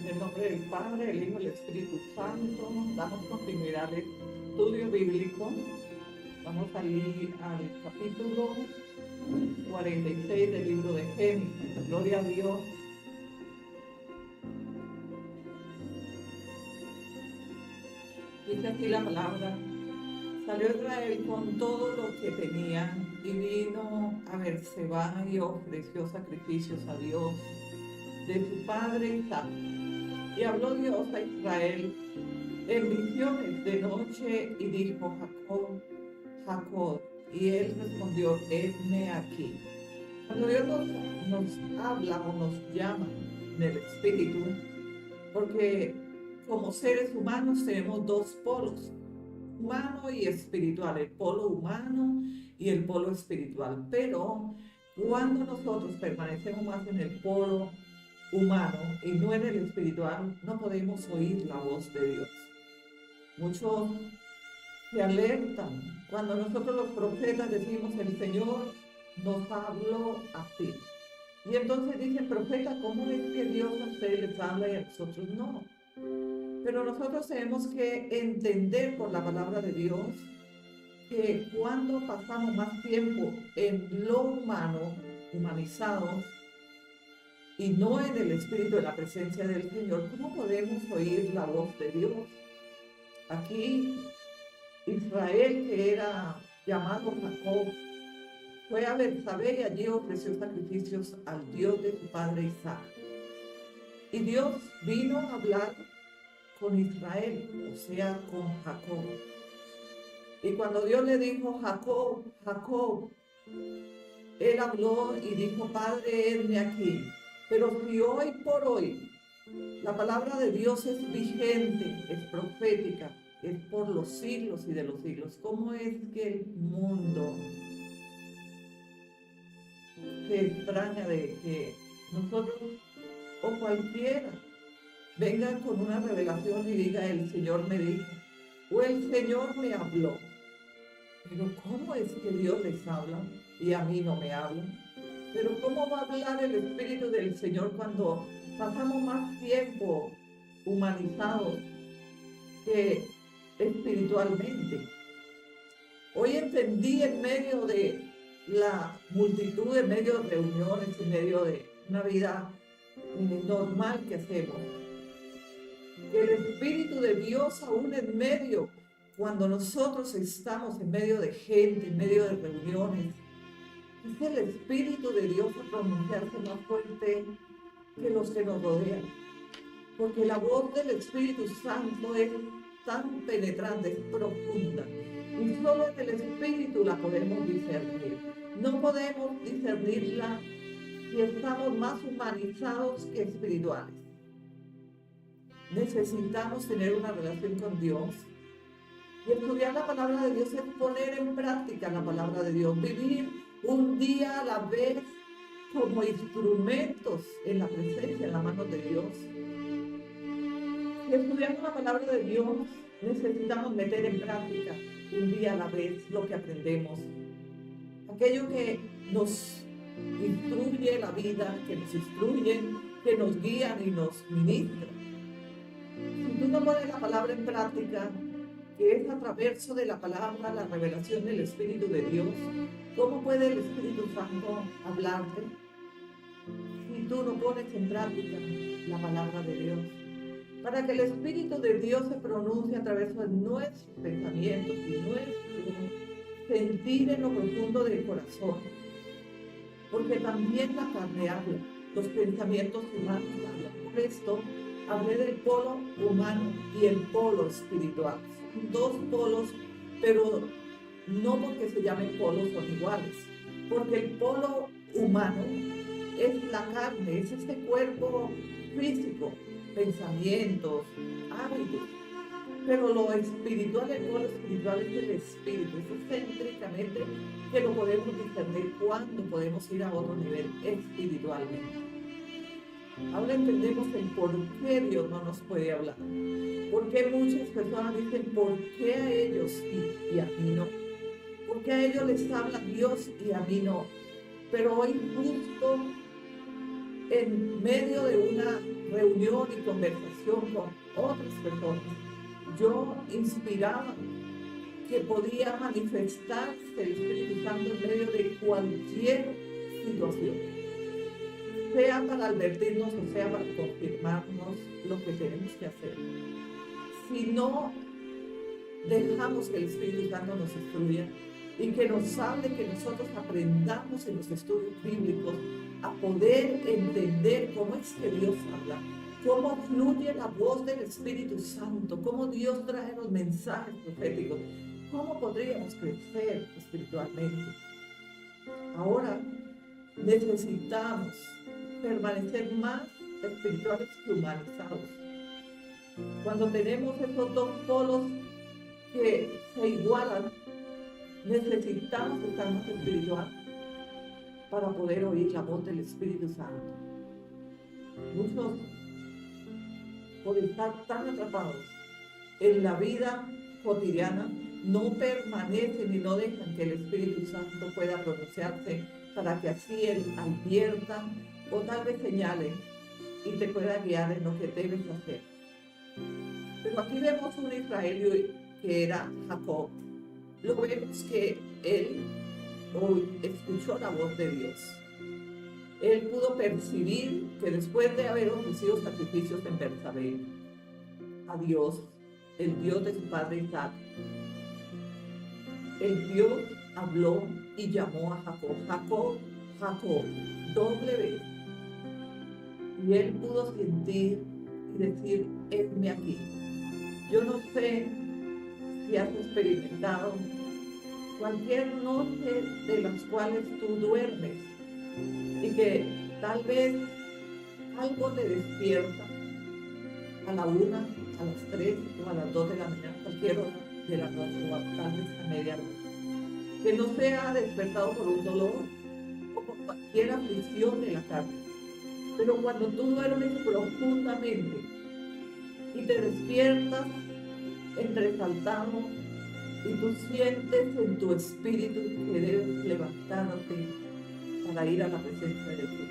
En el nombre del Padre, del Hijo y del Espíritu Santo, damos continuidad al estudio bíblico. Vamos a ir al capítulo 46 del libro de Génesis. Gloria a Dios. Dice así la palabra: salió Israel con todo lo que tenía y vino a Berseba y ofreció sacrificios a Dios de su padre Isaac. Y habló Dios a Israel en visiones de noche y dijo: Jacob, Jacob. Y él respondió: heme aquí. Cuando Dios nos habla o nos llama en el espíritu, porque como seres humanos tenemos dos polos, humano y espiritual, el polo humano y el polo espiritual. Pero cuando nosotros permanecemos más en el polo humano y no en el espiritual, no podemos oír la voz de Dios. Muchos se alertan cuando nosotros los profetas decimos: el Señor nos habló así. Y entonces dicen: profeta, ¿cómo es que Dios a ustedes les habla y a nosotros no? Pero nosotros tenemos que entender por la palabra de Dios que cuando pasamos más tiempo en lo humano, humanizados, y no en el espíritu de la presencia del Señor, ¿cómo podemos oír la voz de Dios? Aquí Israel, que era llamado Jacob, fue a Bersabé y allí ofreció sacrificios al Dios de su padre Isaac. Y Dios vino a hablar con Israel, o sea, con Jacob. Y cuando Dios le dijo: Jacob, Jacob, él habló y dijo: Padre, heme aquí. Pero si hoy por hoy la palabra de Dios es vigente, es profética, es por los siglos y de los siglos, ¿cómo es que el mundo se extraña de que nosotros o cualquiera venga con una revelación y diga: el Señor me dijo, o el Señor me habló? Pero ¿cómo es que Dios les habla y a mí no me habla? Pero ¿cómo va a hablar el Espíritu del Señor cuando pasamos más tiempo humanizados que espiritualmente? Hoy entendí, en medio de la multitud, en medio de reuniones, en medio de una vida normal que hacemos, que el Espíritu de Dios aún en medio, cuando nosotros estamos en medio de gente, en medio de reuniones, es el Espíritu de Dios a pronunciarse más fuerte que los que nos rodean. Porque la voz del Espíritu Santo es tan penetrante, es profunda. Y solo en el Espíritu la podemos discernir. No podemos discernirla si estamos más humanizados que espirituales. Necesitamos tener una relación con Dios. Y estudiar la palabra de Dios es poner en práctica la palabra de Dios. Vivir un día a la vez como instrumentos en la presencia, en la mano de Dios. Y estudiando la palabra de Dios, necesitamos meter en práctica un día a la vez lo que aprendemos. Aquello que nos instruye la vida, que nos instruyen, que nos guían y nos ministran. Si tú no pones la palabra en práctica, que es a través de la palabra, la revelación del Espíritu de Dios, ¿cómo puede el Espíritu Santo hablarte si tú no pones en práctica la palabra de Dios? Para que el Espíritu de Dios se pronuncie a través de nuestros pensamientos y nuestro sentir en lo profundo del corazón. Porque también la carne habla, los pensamientos humanos hablan. Por esto hablé del polo humano y el polo espiritual. Son dos polos, pero no porque se llamen polos son iguales. Porque el polo humano es la carne, es este cuerpo físico, pensamientos, hábitos. Pero lo espiritual, el polo espiritual es el espíritu. Eso es céntricamente que lo podemos discernir cuando podemos ir a otro nivel espiritualmente. Ahora entendemos el por qué Dios no nos puede hablar. ¿Por qué muchas personas dicen por qué a ellos y a mí no? ¿Por qué a ellos les habla Dios y a mí no? Pero hoy justo en medio de una reunión y conversación con otras personas, yo inspiraba que podía manifestarse el Espíritu Santo en medio de cualquier situación, sea para advertirnos o sea para confirmarnos lo que tenemos que hacer. Si no dejamos que el Espíritu Santo nos instruya y que nos hable, que nosotros aprendamos en los estudios bíblicos a poder entender cómo es que Dios habla, cómo fluye la voz del Espíritu Santo, cómo Dios trae los mensajes proféticos, cómo podríamos crecer espiritualmente. Ahora necesitamos permanecer más espirituales que humanizados. Cuando tenemos esos dos polos que se igualan, necesitamos estar más espiritual para poder oír la voz del Espíritu Santo. Muchos, por estar tan atrapados en la vida cotidiana, no permanecen y no dejan que el Espíritu Santo pueda pronunciarse para que así Él advierta o tal vez señale y te pueda guiar en lo que debes hacer. Pero aquí vemos un Israel que era Jacob. Lo vemos que él hoy escuchó la voz de Dios. Él pudo percibir que después de haber ofrecido sacrificios en Bersabé a Dios, el Dios de su padre Isaac, el Dios habló y llamó a Jacob, Jacob, Jacob, doble vez. Y él pudo sentir y decir, heme aquí. Yo no sé si has experimentado cualquier noche de las cuales tú duermes y que tal vez algo te despierta a la 1, a las 3 o a las 2 de la mañana, cualquier hora de la noche o tal vez a medianoche, que no sea despertado por un dolor o por cualquier aflicción de la carne. Pero cuando tú duermes profundamente y te despiertas entresaltado y tú sientes en tu espíritu que debes levantarte para ir a la presencia de Dios.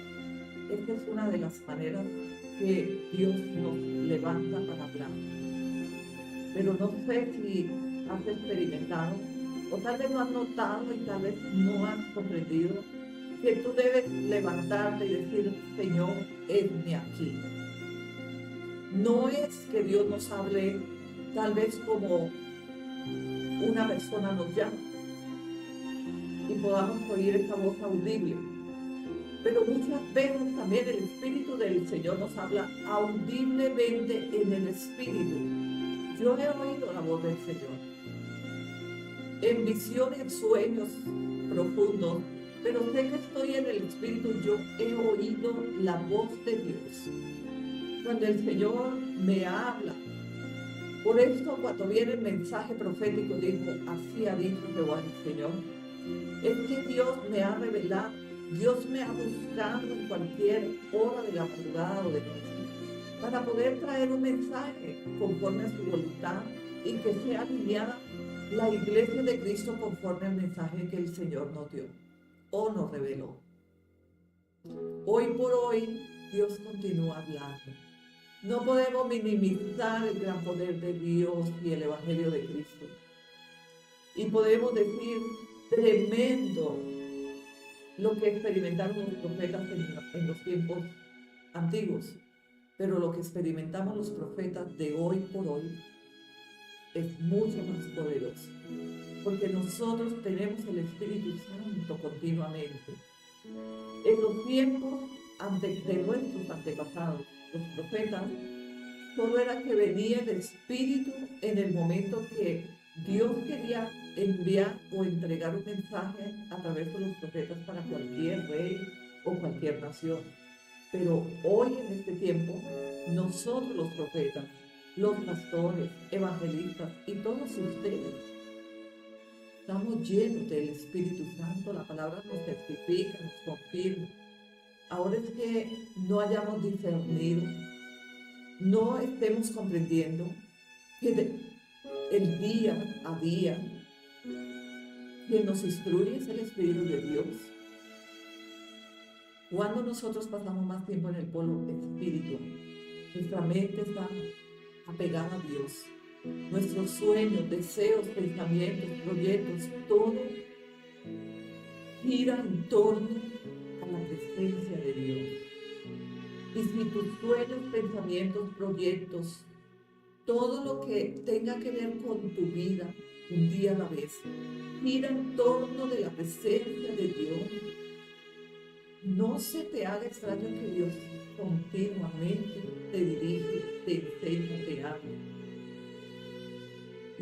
Esta es una de las maneras que Dios nos levanta para hablar. Pero no sé si has experimentado o tal vez no has notado y tal vez no has comprendido que tú debes levantarte y decir, Señor, heme aquí. No es que Dios nos hable tal vez como una persona nos llama y podamos oír esa voz audible. Pero muchas veces también el Espíritu del Señor nos habla audiblemente en el Espíritu. Yo he oído la voz del Señor en visiones, sueños profundos, pero sé que estoy en el Espíritu. Yo he oído la voz de Dios cuando el Señor me habla. Por esto, cuando viene el mensaje profético, digo, así ha dicho Jehová el Señor. Es que Dios me ha revelado, Dios me ha buscado en cualquier hora de la madrugada o de noche para poder traer un mensaje conforme a su voluntad y que sea alineada la iglesia de Cristo conforme al mensaje que el Señor nos dio o nos reveló. Hoy por hoy, Dios continúa hablando. No podemos minimizar el gran poder de Dios y el Evangelio de Cristo. Y podemos decir, tremendo lo que experimentaron los profetas en los tiempos antiguos. Pero lo que experimentamos los profetas de hoy por hoy es mucho más poderoso. Porque nosotros tenemos el Espíritu Santo continuamente. En los tiempos de nuestros antepasados, los profetas, solo era que venía el Espíritu en el momento que Dios quería enviar o entregar un mensaje a través de los profetas para cualquier rey o cualquier nación. Pero hoy en este tiempo, nosotros los profetas, los pastores, evangelistas y todos ustedes, estamos llenos del Espíritu Santo. La palabra nos testifica, nos confirma. Ahora es que no hayamos discernido, no estemos comprendiendo que el día a día quien nos instruye es el Espíritu de Dios. Cuando nosotros pasamos más tiempo en el polo espiritual, nuestra mente está apegada a Dios. Nuestros sueños, deseos, pensamientos, proyectos, todo gira en torno a la presencia de Dios. Y si tus sueños, pensamientos, proyectos, todo lo que tenga que ver con tu vida, un día a la vez, gira en torno de la presencia de Dios, no se te haga extraño que Dios continuamente te dirige, te enseña, te habla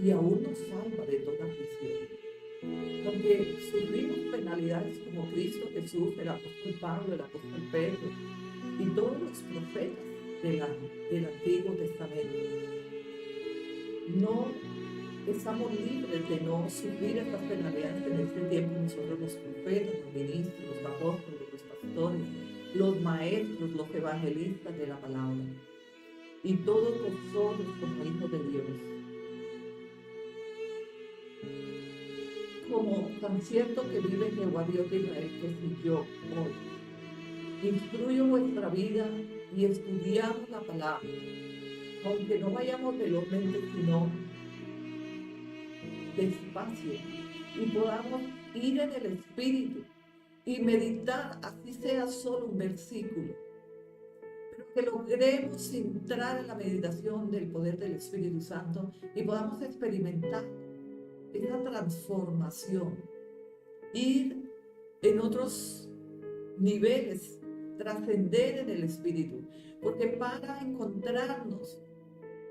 y aún nos salva de toda prisión. Aunque sufrimos penalidades como Cristo Jesús, el apóstol Pablo, el apóstol Pedro y todos los profetas del Antiguo Testamento, no estamos libres de no sufrir estas penalidades en este tiempo. Nosotros, los profetas, los ministros, los apóstoles, los pastores, los maestros, los evangelistas de la palabra y todos nosotros como hijos de Dios. Como tan cierto que vive Jehová Dios de Israel, que si yo hoy instruyo vuestra vida y estudiamos la palabra, aunque no vayamos velozmente, sino despacio, y podamos ir en el Espíritu y meditar, así sea solo un versículo, pero que logremos entrar en la meditación del poder del Espíritu Santo y podamos experimentar esa transformación, ir en otros niveles, trascender en el Espíritu, porque para encontrarnos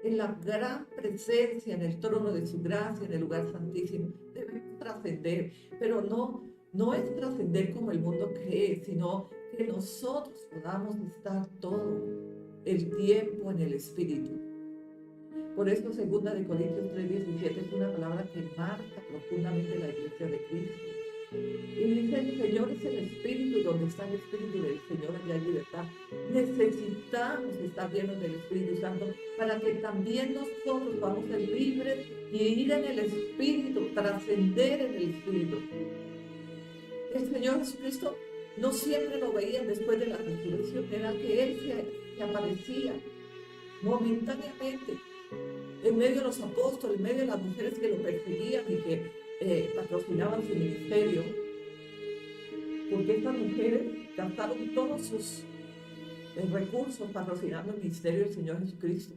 en la gran presencia, en el trono de su gracia, en el lugar santísimo, debemos trascender, pero no es trascender como el mundo cree, sino que nosotros podamos estar todo el tiempo en el Espíritu. Por eso 2 de Corintios 3:17 es una palabra que marca profundamente la iglesia de Cristo. Y dice: el Señor es el Espíritu, y donde está el Espíritu del Señor allá hay libertad. Necesitamos estar llenos del Espíritu Santo para que también nosotros podamos ser libres y ir en el Espíritu, trascender en el Espíritu. El Señor Jesucristo no siempre lo veían después de la resurrección, era que Él se aparecía momentáneamente en medio de los apóstoles, en medio de las mujeres que lo perseguían y que patrocinaban su ministerio, porque estas mujeres gastaron todos sus recursos patrocinando el ministerio del Señor Jesucristo.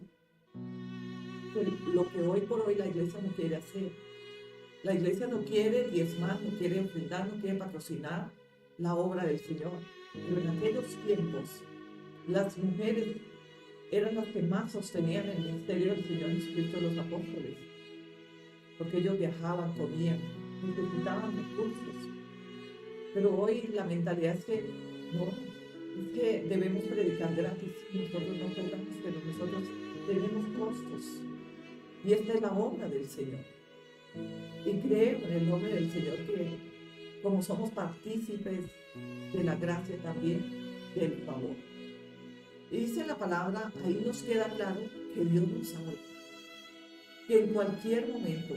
Lo que hoy por hoy la iglesia no quiere hacer. La iglesia no quiere diezmar, no quiere ofrendar, no quiere patrocinar la obra del Señor. Pero en aquellos tiempos, las mujeres eran las que más sostenían el ministerio del Señor Jesucristo, los apóstoles, porque ellos viajaban, comían, necesitaban recursos. Pero hoy la mentalidad es que no, es que debemos predicar gratis. Nosotros no cobramos, pero nosotros tenemos costos. Y esta es la obra del Señor. Y creo en el nombre del Señor que, como somos partícipes de la gracia también, del favor. Y dice la palabra, ahí nos queda claro que Dios nos salva. Que en cualquier momento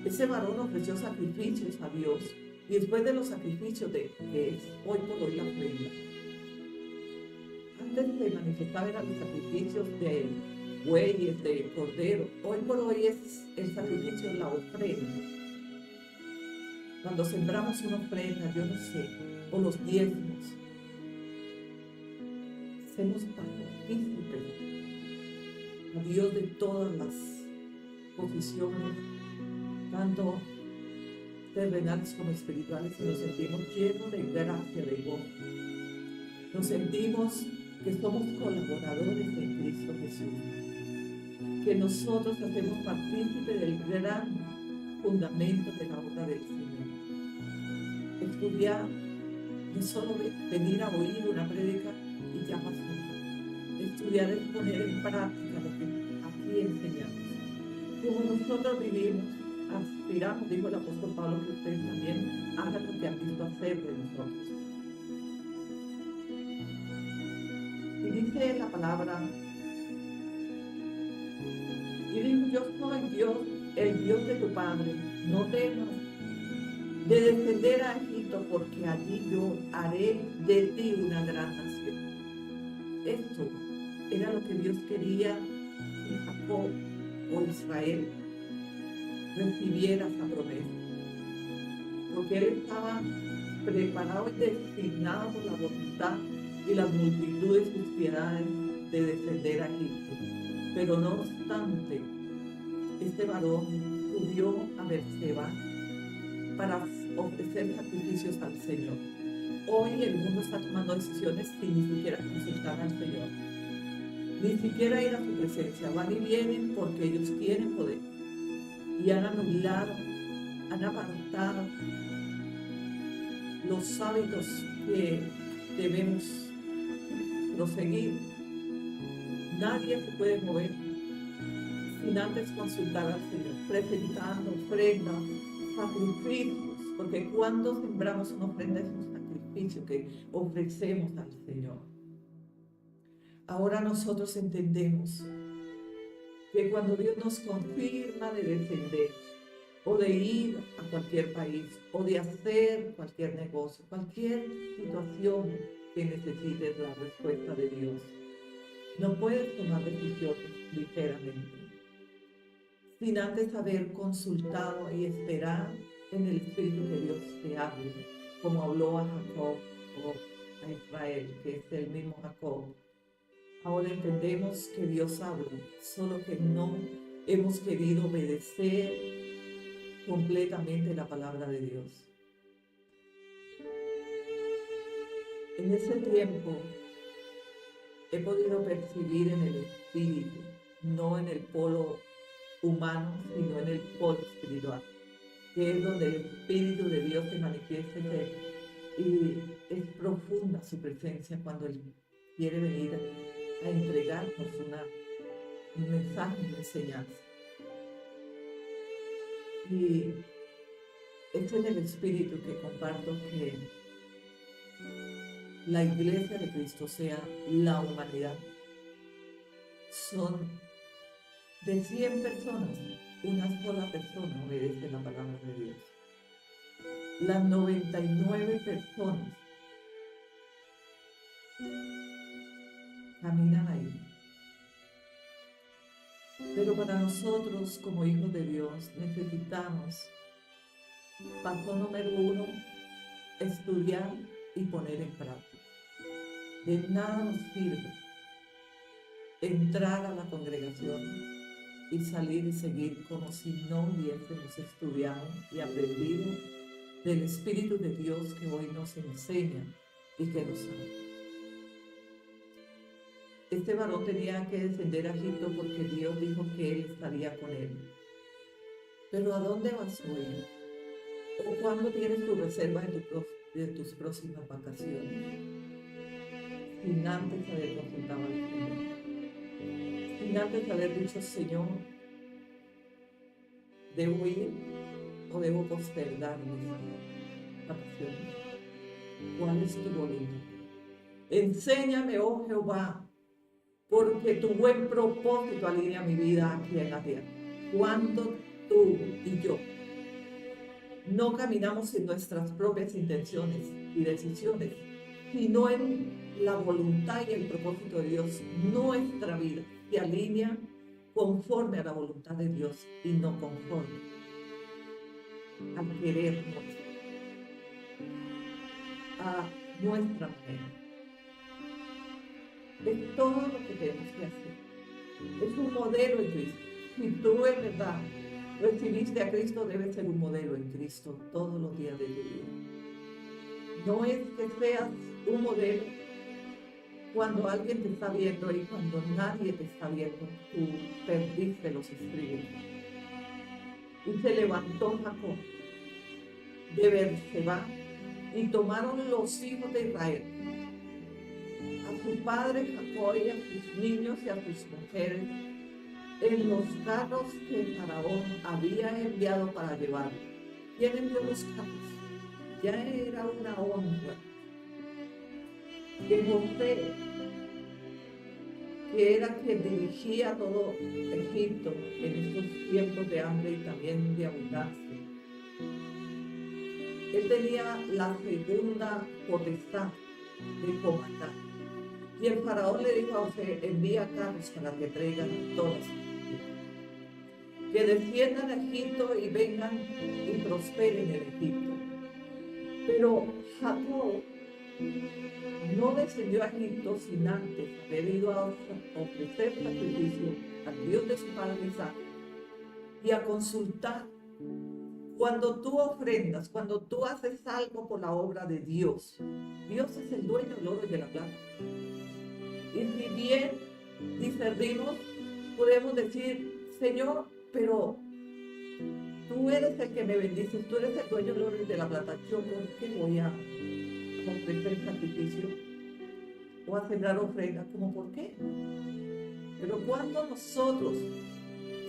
ese varón ofreció sacrificios a Dios, y después de los sacrificios que es hoy por hoy la ofrenda. Antes de manifestar eran los sacrificios de bueyes, de cordero. Hoy por hoy es el sacrificio, la ofrenda. Cuando sembramos una ofrenda, yo no sé, o los diezmos, hacemos partícipes a Dios de todas las posiciones, tanto terrenales como espirituales, y nos sentimos llenos de gracia, de gozo. Nos sentimos que somos colaboradores en Cristo Jesús, que nosotros hacemos partícipe del gran fundamento de la obra del Señor. Estudiar no solo venir a oír una prédica y ya pasó. Estudiar es poner en práctica lo que aquí enseñamos. Como nosotros vivimos, aspiramos, dijo el apóstol Pablo, que ustedes también hagan lo que han visto hacer de nosotros. Y dice la palabra, y dijo: yo soy Dios, el Dios de tu padre, no temas de descender a Egipto, Egipto, porque allí yo haré de ti una gran nación. Esto era lo que Dios quería que Jacob o Israel recibiera esa promesa, porque él estaba preparado y destinado por la voluntad y las multitudes de sus piedades de descender a Egipto. Pero no obstante, este varón subió a Berseba para ofrecer sacrificios al Señor. Hoy el mundo está tomando decisiones sin ni siquiera consultar al Señor, ni siquiera ir a su presencia. Van y vienen porque ellos tienen poder y han anulado, han apartado los hábitos que debemos proseguir. Nadie se puede mover sin antes consultar al Señor, presentando ofrendas, sacrificios, porque cuando sembramos una ofrenda es un sacrificio que ofrecemos al Señor. Ahora nosotros entendemos que cuando Dios nos confirma de descender, o de ir a cualquier país, o de hacer cualquier negocio, cualquier situación que necesites la respuesta de Dios, no puedes tomar decisiones ligeramente, sin antes haber consultado y esperar en el Espíritu que Dios te hable, como habló a Jacob o a Israel, que es el mismo Jacob. Ahora entendemos que Dios habla, solo que no hemos querido obedecer completamente la palabra de Dios. En ese tiempo he podido percibir en el espíritu, no en el polo humano, sino en el polo espiritual, que es donde el Espíritu de Dios se manifiesta y es profunda su presencia cuando Él quiere venir a entregarnos un mensaje, una enseñanza. Y es en el Espíritu que comparto que la iglesia de Cristo, sea la humanidad, son de 100 personas, una sola persona obedece la palabra de Dios. Las 99 personas caminan ahí. Pero para nosotros, como hijos de Dios, necesitamos, paso número 1, estudiar y poner en práctica. De nada nos sirve entrar a la congregación y salir y seguir como si no hubiésemos estudiado y aprendido del Espíritu de Dios que hoy nos enseña y que nos ama. Este varón tenía que descender a Egipto porque Dios dijo que Él estaría con él. Pero ¿a dónde vas hoy? ¿O cuándo tienes tu reserva de tus próximas vacaciones? Sin antes haber consultado al Señor. Sin antes haber dicho, Señor, ¿debo ir o debo postergar mis vacaciones? ¿Cuál es tu voluntad? Enséñame, oh Jehová, porque tu buen propósito alinea mi vida aquí en la tierra. Cuando tú y yo no caminamos en nuestras propias intenciones y decisiones, sino en la voluntad y el propósito de Dios, nuestra vida se alinea conforme a la voluntad de Dios y no conforme al querer nuestro, a nuestra manera. Es todo lo que tenemos que hacer. Es un modelo en Cristo. Si tú en verdad recibiste a Cristo, debes ser un modelo en Cristo todos los días de tu vida. No es que seas un modelo cuando alguien te está viendo y cuando nadie te está viendo, tú perdiste los estribos. Y se levantó Jacob de Berseba y tomaron los hijos de Israel, a su padre Jacob y a sus niños y a sus mujeres, en los carros que Faraón había enviado para llevar. ¿Quién envió los carros? Ya era una honra que José, que era quien dirigía todo Egipto en estos tiempos de hambre y también de abundancia, Él tenía la segunda potestad de comandar. Y el faraón le dijo a José, envía carros para que traigan todas, que desciendan a Egipto y vengan y prosperen en Egipto. Pero Jacob no descendió a Egipto sin antes haber ido a ofrecer sacrificio al Dios de su padre Isaac y a consultar. Cuando tú ofrendas, cuando tú haces algo por la obra de Dios, Dios es el dueño del oro y de la plata. Y si bien discernimos, podemos decir, Señor, pero tú eres el que me bendices, tú eres el dueño del oro y de la plata. ¿Yo por qué voy a ofrecer sacrificio o a sembrar ofrenda? ¿Cómo por qué? Pero cuando nosotros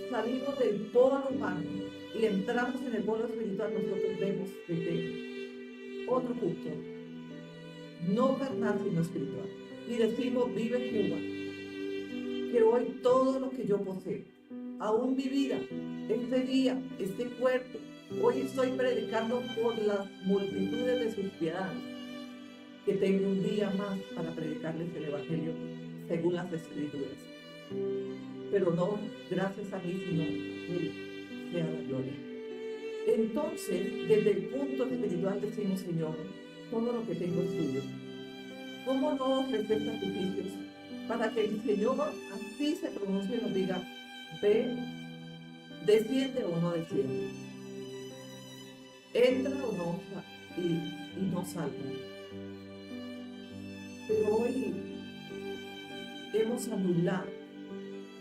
salimos del polo humano y entramos en el polo espiritual, nosotros vemos desde otro punto, no carnal sino espiritual, y decimos, vive Jehová, que hoy todo lo que yo poseo, aún mi vida, este día, este cuerpo, hoy estoy predicando por las multitudes de sus piedades, que tengo un día más para predicarles el evangelio según las escrituras. Pero no gracias a mí, sino Él sea la gloria. Entonces, desde el punto espiritual decimos, Señor, todo lo que tengo es tuyo. ¿Cómo no ofrecer sacrificios para que el Señor así se pronuncie y nos diga, ve, desciende o no desciende, entra o no, y no salga? Pero hoy hemos anulado,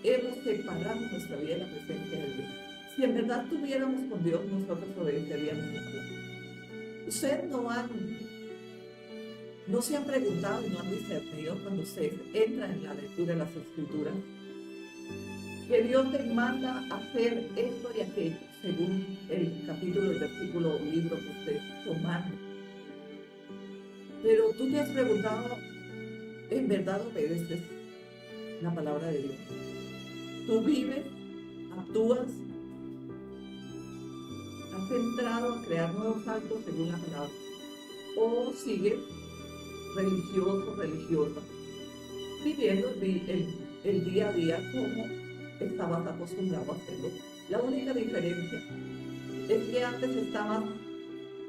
hemos separado nuestra vida de la presencia de Dios. Si en verdad tuviéramos con Dios, nosotros obedeceríamos a Dios. Ustedes no se han preguntado y no han discernido cuando ustedes entran en la lectura de las Escrituras, que Dios te manda a hacer esto y aquello, según el capítulo, el versículo o libro que estés tomando. Pero tú te has preguntado, ¿en verdad obedeces la palabra de Dios? Tú vives, actúas, has entrado a crear nuevos hábitos según la palabra, o sigues religioso, religiosa, viviendo el día a día como estabas acostumbrado a hacerlo. La única diferencia es que antes estabas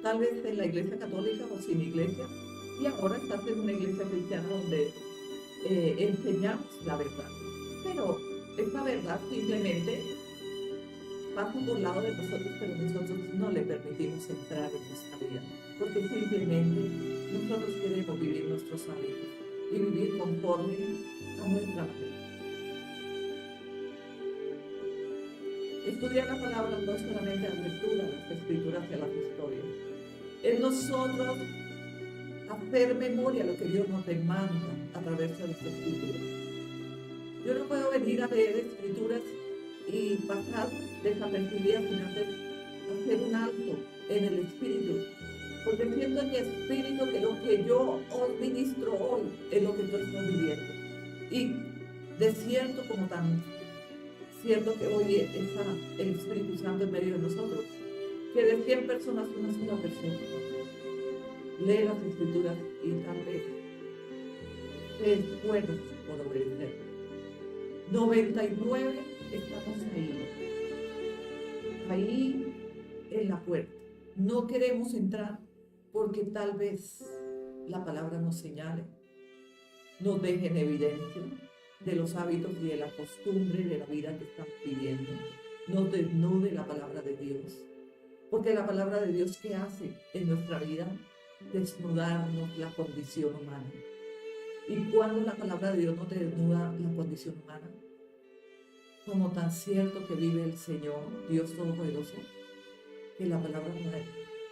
tal vez en la iglesia católica o sin iglesia, y ahora estás en una iglesia cristiana donde enseñamos la verdad. Pero esta verdad simplemente pasa por lado de nosotros, pero nosotros no le permitimos entrar en nuestra vida, porque simplemente nosotros queremos vivir nuestros hábitos y vivir conforme a nuestra manera. Estudiar la palabra no es solamente la lectura de las escrituras y a las historias. Es nosotros hacer memoria lo que Dios nos demanda a través de las escrituras. Yo no puedo venir a leer escrituras y pasar desapercibida sin antes hacer un alto en el espíritu, porque siento en mi espíritu que lo que yo os ministro hoy es lo que tú estás viviendo. Y de cierto, como tan cierto que hoy está el Espíritu Santo en medio de nosotros, que de 100 personas una sola persona lee las escrituras y tal vez se esfuerza por obedecer. 99 estamos ahí en la puerta. No queremos entrar porque tal vez la palabra nos señale, nos deje en evidencia de los hábitos y de la costumbre de la vida que estamos viviendo, nos desnude la palabra de Dios. Porque la palabra de Dios, ¿qué hace en nuestra vida? Desnudarnos la condición humana. Y cuando la palabra de Dios nos desnuda la condición humana, como tan cierto que vive el Señor, Dios Todopoderoso, que la palabra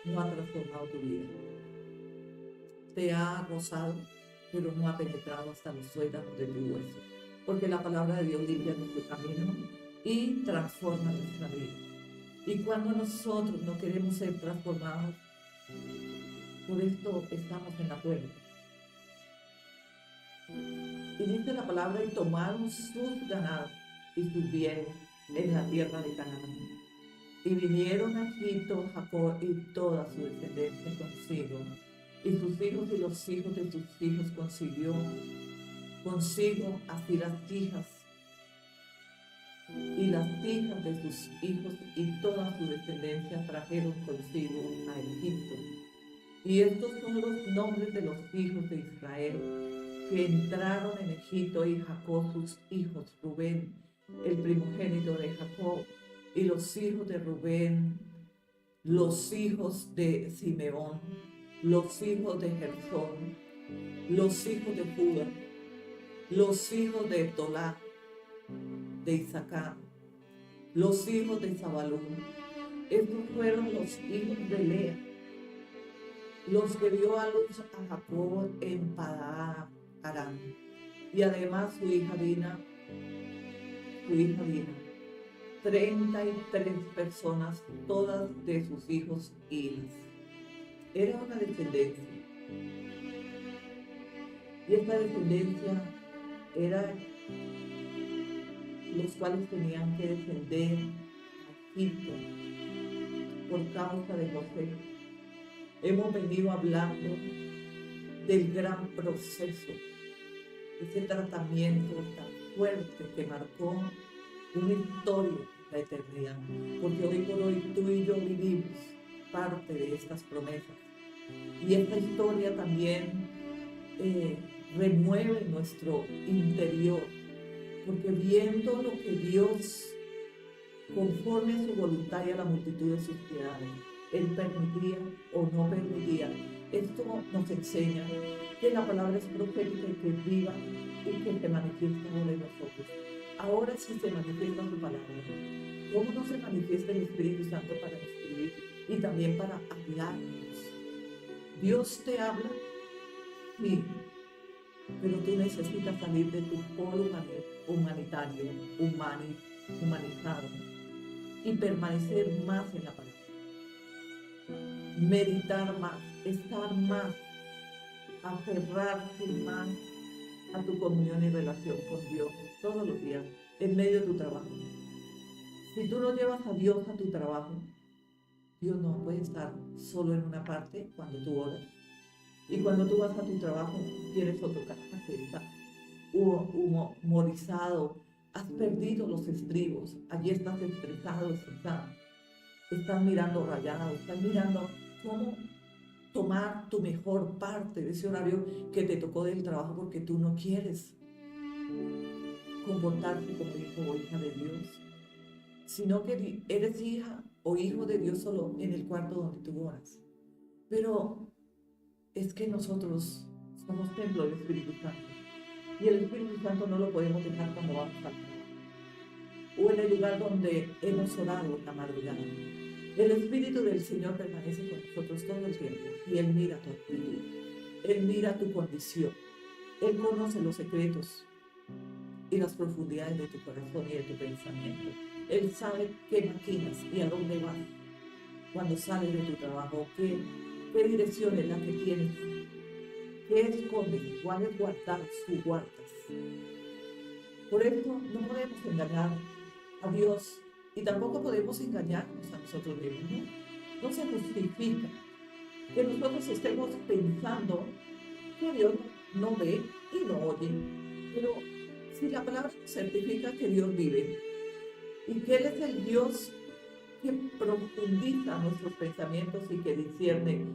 no ha transformado tu vida. Te ha rozado, pero no ha penetrado hasta los tuétanos de tu hueso. Porque la palabra de Dios limpia nuestro camino y transforma nuestra vida. Y cuando nosotros no queremos ser transformados, por esto estamos en la puerta. Y dice la palabra, y tomaron sus ganados y sus bienes en la tierra de Canaán. Y vinieron a Egipto Jacob y toda su descendencia consigo, y sus hijos y los hijos de sus hijos consiguió consigo así las hijas y las hijas de sus hijos y toda su descendencia trajeron consigo a Egipto. Y estos son los nombres de los hijos de Israel que entraron en Egipto, y Jacob sus hijos, Rubén, el primogénito de Jacob, y los hijos de Rubén, los hijos de Simeón, los hijos de Gersón, los hijos de Judá, los hijos de Tolá, de Isaacar, los hijos de Zabalún. Estos fueron los hijos de Lea, los que dio a luz a Jacob en Padán-Aram, y además su hija Dina, 33 personas, todas de sus hijos e hijas. Era una descendencia. Y esta descendencia era los cuales tenían que descender a Egipto por causa de José. Hemos venido hablando del gran proceso, ese tratamiento tan fuerte que marcó una historia de la eternidad, porque hoy por hoy tú y yo vivimos parte de estas promesas, y esta historia también remueve nuestro interior, porque viendo lo que Dios, conforme a su voluntad y a la multitud de sus piedades, Él permitía o no permitía, esto nos enseña que la palabra es profética y que es viva y que se manifiesta ahora en nosotros. Ahora sí se manifiesta su palabra. ¿Cómo no se manifiesta el Espíritu Santo para escribir y también para hablarnos? Dios te habla, sí, pero tú necesitas salir de tu polo humanitario, humanizado, y permanecer más en la palabra. Meditar más, estar más, aferrarse más a tu comunión y relación con Dios todos los días, en medio de tu trabajo. Si tú no llevas a Dios a tu trabajo, Dios no puede estar solo en una parte cuando tú oras. Y cuando tú vas a tu trabajo, tienes otro carácter, estás humorizado, has perdido los estribos, allí estás estresado, estresado, estás mirando rayado, estás mirando cómo tomar tu mejor parte de ese horario que te tocó del trabajo, porque tú no quieres comportarte como hijo o hija de Dios, sino que eres hija o hijo de Dios solo en el cuarto donde tú oras. Pero es que nosotros somos templo del Espíritu Santo, y el Espíritu Santo no lo podemos dejar cuando vamos al trabajo o en el lugar donde hemos orado la madrugada. El Espíritu del Señor permanece con nosotros todo el tiempo, y Él mira tu actitud, Él mira tu condición, Él conoce los secretos y las profundidades de tu corazón y de tu pensamiento. Él sabe qué maquinas y a dónde vas cuando sales de tu trabajo, qué dirección es la que tienes, qué escondes, cuáles guardas tú guardas. Por eso no podemos engañar a Dios, y tampoco podemos engañarnos a nosotros mismos. No se justifica que nosotros estemos pensando que Dios no ve y no oye. Pero si la palabra nos certifica que Dios vive y que Él es el Dios que profundiza nuestros pensamientos y que discierne,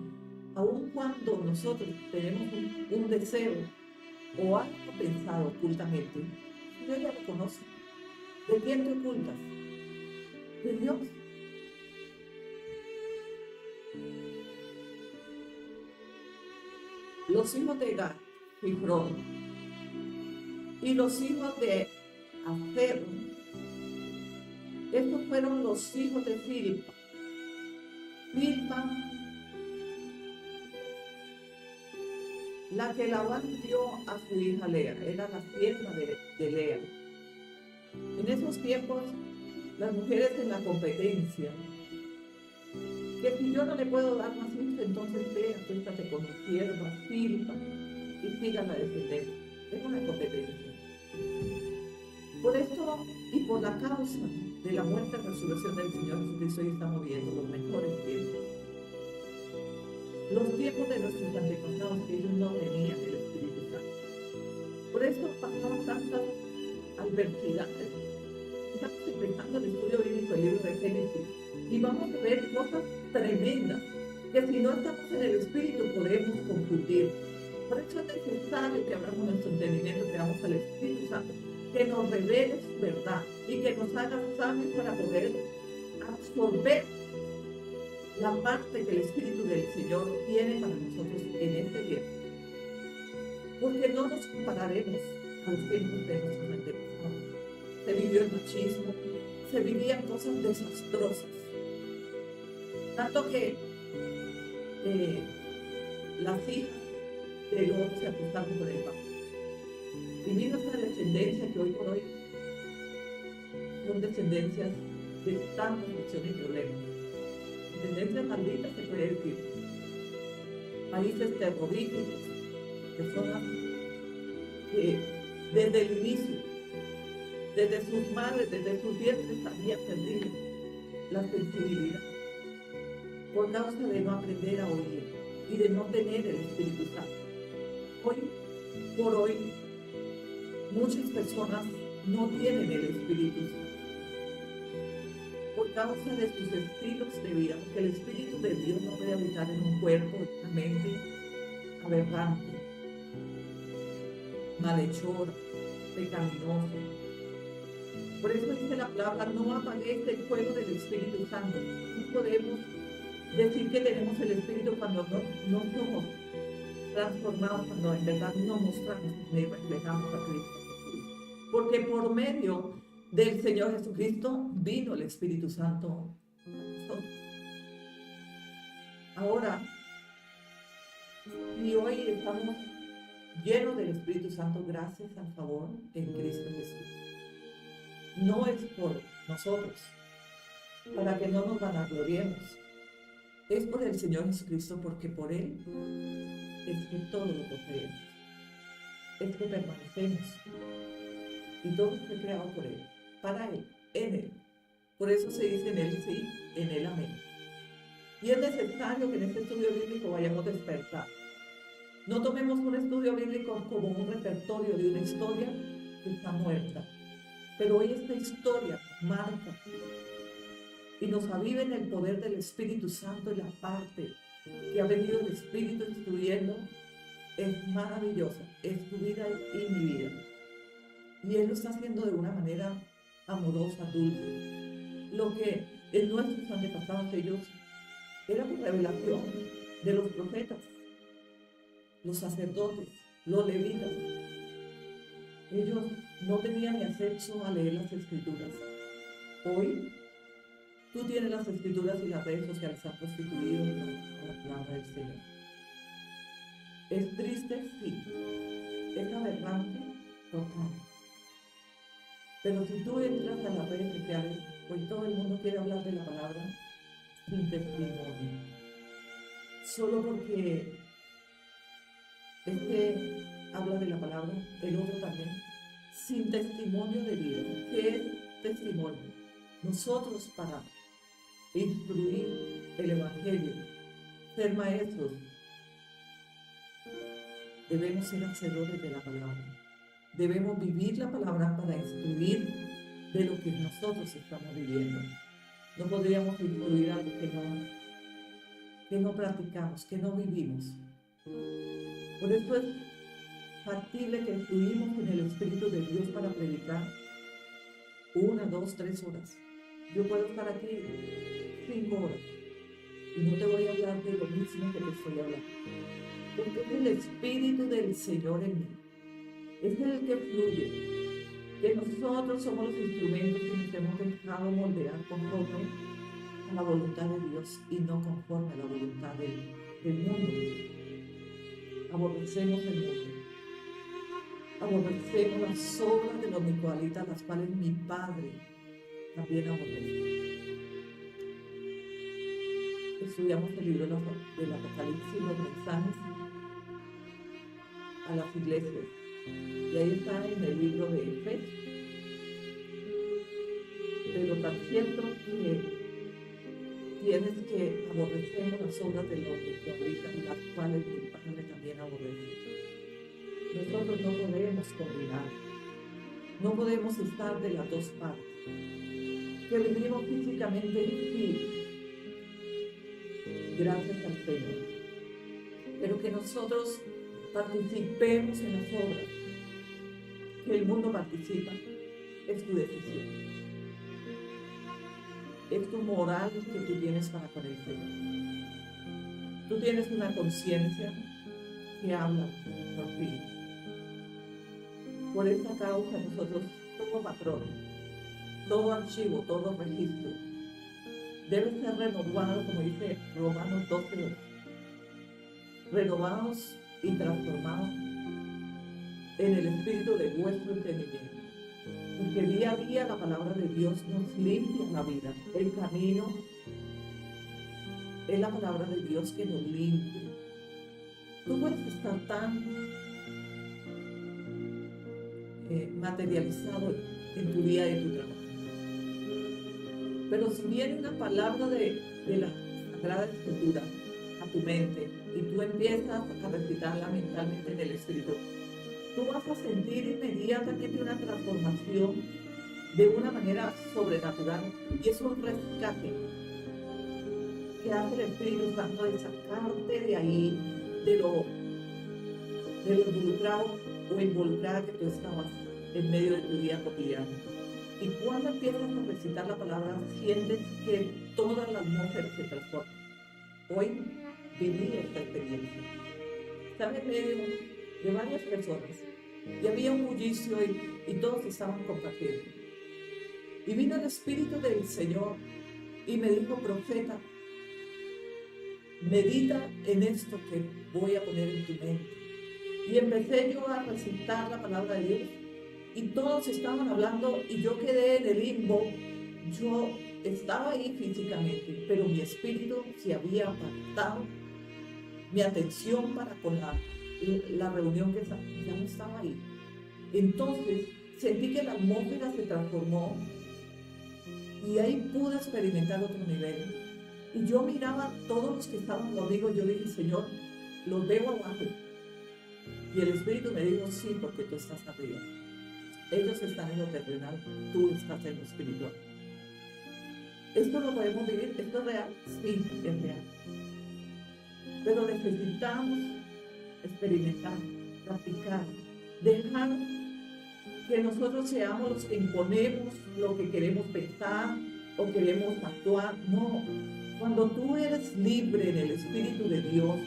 aun cuando nosotros tenemos un deseo o algo pensado ocultamente, Dios ya lo conoce. ¿De quién te ocultas? De Dios. Los hijos de Gad, Fifrón, y los hijos de Aser, estos fueron los hijos de Silpa. Silpa, la que Labán dio a su hija Lea, era la sierva de Lea. En esos tiempos, las mujeres en la competencia, que si yo no le puedo dar más hijos, entonces ve, acuéstate con mi sierva, Silpa, y sigan la descendencia. Es una competencia. Por esto y por la causa de la muerte y resurrección del Señor Jesucristo, hoy estamos viendo los mejores tiempos. Los tiempos de nuestros antepasados, que ellos no tenían el Espíritu Santo. Por eso pasaron tantas adversidades. Estamos empezando el estudio bíblico del libro de Génesis y vamos a ver cosas tremendas que si no estamos en el Espíritu podemos confundir. Por eso es necesario que abramos nuestro entendimiento, que vamos al Espíritu Santo, que nos revele su verdad y que nos haga sabios para poder absorber la parte que el Espíritu del Señor tiene para nosotros en este tiempo. Porque no nos compararemos a los tiempos de nuestros antepasados. Se vivió el machismo, se vivían cosas desastrosas. Tanto que las hijas de Lot se acostaron por el papá. Y vino esta descendencia que hoy por hoy son descendencias de tanta aflicción y problemas. Descendencias malditas, se puede decir. Países terroríficos, personas que desde el inicio, desde sus madres, desde sus vientres, habían perdido la sensibilidad por causa de no aprender a oír y de no tener el Espíritu Santo. Hoy por hoy, muchas personas no tienen el Espíritu Santo por causa de sus estilos de vida, porque el Espíritu de Dios no puede habitar en un cuerpo, en una mente aberrante, malhechor, pecaminoso. Por eso dice la palabra, no apaguéis el fuego del Espíritu Santo. No podemos decir que tenemos el Espíritu cuando no somos transformados, cuando en verdad no mostramos ni reflejamos a Cristo. Porque por medio del Señor Jesucristo vino el Espíritu Santo a nosotros. Ahora, y hoy estamos llenos del Espíritu Santo gracias al favor en Cristo Jesús. No es por nosotros, para que no nos vanagloriemos. Es por el Señor Jesucristo, porque por Él es que todo lo poseemos. Es que permanecemos. Y todo fue creado por Él, para Él, en Él. Por eso se dice en Él sí, en Él amén. Y es necesario que en este estudio bíblico vayamos a despertar. No tomemos un estudio bíblico como un repertorio de una historia que está muerta. Pero hoy esta historia marca y nos aviva en el poder del Espíritu Santo en la parte que ha venido el Espíritu instruyendo. Es maravillosa, es tu vida y mi vida. Y Él lo está haciendo de una manera amorosa, dulce. Lo que en nuestros antepasados ellos era por revelación de los profetas, los sacerdotes, los levitas. Ellos no tenían ni acceso a leer las Escrituras. Hoy, tú tienes las Escrituras y las redes sociales se han constituido a la palabra del Señor. Es triste, sí. Es aberrante, total. Pero si tú entras a las redes sociales, hoy todo el mundo quiere hablar de la palabra sin testimonio. Solo porque habla de la palabra, el otro también, sin testimonio de vida. ¿Qué es testimonio? Nosotros para instruir el Evangelio, ser maestros, debemos ser hacedores de la palabra. Debemos vivir la palabra para instruir de lo que nosotros estamos viviendo. No podríamos instruir algo que no practicamos, que no vivimos. Por eso es factible que fluimos en el Espíritu de Dios para predicar 1, 2, 3 horas. Yo puedo estar aquí 5 horas y no te voy a hablar de lo mismo que te estoy hablando. Porque es el Espíritu del Señor en mí. Es el que fluye. Que nosotros somos los instrumentos que nos hemos dejado moldear conforme a la voluntad de Dios y no conforme a la voluntad del mundo. Aborrecemos el mundo. Aborrecemos las obras de los nicolaitas, las cuales mi Padre también aborrece. Estudiamos el libro del Apocalipsis, los mensajes a las iglesias. Y ahí está en el libro de Efesios. Pero tan cierto que tienes que aborrecer las obras del hombre que habitan, las cuales mi Padre también aborrece. Nosotros no podemos combinar, no podemos estar de las dos partes. Que vivimos físicamente, sí, gracias al Señor, pero que nosotros participemos en las obras que el mundo participa, es tu decisión, es tu moral que tú tienes para con el Señor. Tú tienes una conciencia que habla por ti. Por esta causa nosotros, todo patrón, todo archivo, todo registro, debe ser renovado, como dice Romanos 12:2. Renovados y transformados en el espíritu de vuestro entendimiento. Porque día a día la palabra de Dios nos limpia la vida. El camino es la palabra de Dios que nos limpia. Tú puedes estar tan materializado en tu día y tu trabajo. Pero si viene una palabra de la Sagrada Escritura a tu mente y tú empiezas a recitarla mentalmente en el Espíritu, tú vas a sentir inmediatamente una transformación de una manera sobrenatural, y es un rescate que hace el Espíritu Santo de sacarte de ahí, de lo involucrado o involucrada que tú estabas en medio de tu día cotidiano. Y cuando empiezas a recitar la palabra, sientes que toda la atmósfera se transforma. Hoy viví esta experiencia. Estaba en medio de varias personas y había un bullicio y todos estaban compartiendo. Y vino el Espíritu del Señor y me dijo: profeta, medita en esto que voy a poner en tu mente. Y empecé yo a recitar la palabra de Dios y todos estaban hablando y yo quedé en el limbo. Yo estaba ahí físicamente, pero mi espíritu se había apartado, mi atención para con la reunión que ya no estaba ahí. Entonces sentí que la atmósfera se transformó y ahí pude experimentar otro nivel. Y yo miraba a todos los que estaban conmigo, yo dije: Señor, los veo abajo. Y el Espíritu me dijo: sí, porque tú estás arriba. Ellos están en lo terrenal, tú estás en lo espiritual. ¿Esto lo podemos vivir? ¿Esto es real? Sí, es real. Pero necesitamos experimentar, practicar, dejar que nosotros seamos los que imponemos lo que queremos pensar o queremos actuar. No, cuando tú eres libre en el Espíritu de Dios,